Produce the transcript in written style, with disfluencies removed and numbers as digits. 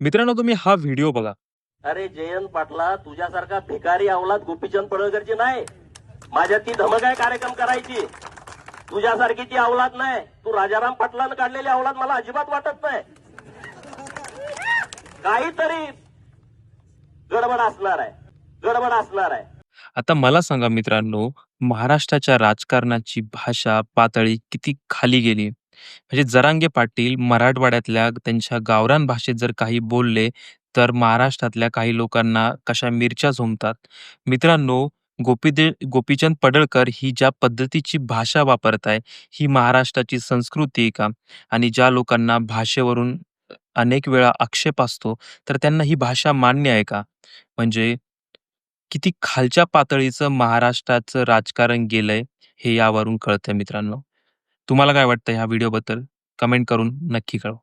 मित्रांनो, तुम्ही हा व्हिडिओ बघा. अरे जयंत पाटला, तुझ्यासारखा भिकारी अवलाद गोपीचंद पडळकरची नाही. माझ्या ती धमक आहे कार्यक्रम करायची. तुझ्यासारखी ती अवलाद नाही. तू राजाराम पाटलानं काढलेली अवलाद मला अजिबात वाटत नाही. काहीतरी गडबड असणार आहे, गडबड असणार आहे. आता मला सांगा मित्रांनो, महाराष्ट्राच्या राजकारणाची भाषा पातळी किती खाली गेली. म्हणजे जरांगे पाटील मराठवाड्यातल्या त्यांच्या गावरान भाषेत जर काही बोलले, तर महाराष्ट्रातल्या काही लोकांना कशा मिरच्या झोंबतात. मित्रांनो, गोपीचंद पडळकर ही ज्या पद्धतीची भाषा वापरत आहे, ही महाराष्ट्राची संस्कृती आहे का? आणि ज्या लोकांना भाषेवरून अनेक वेळा आक्षेप असतो, तर त्यांना ही भाषा मान्य आहे का? म्हणजे किती खालच्या पातळीचं महाराष्ट्राचं राजकारण गेलंय, हे यावरून कळतंय मित्रांनो. तुम्हाला काय वाटतं ह्या व्हिडिओबद्दल? कमेंट करून नक्की कळवा.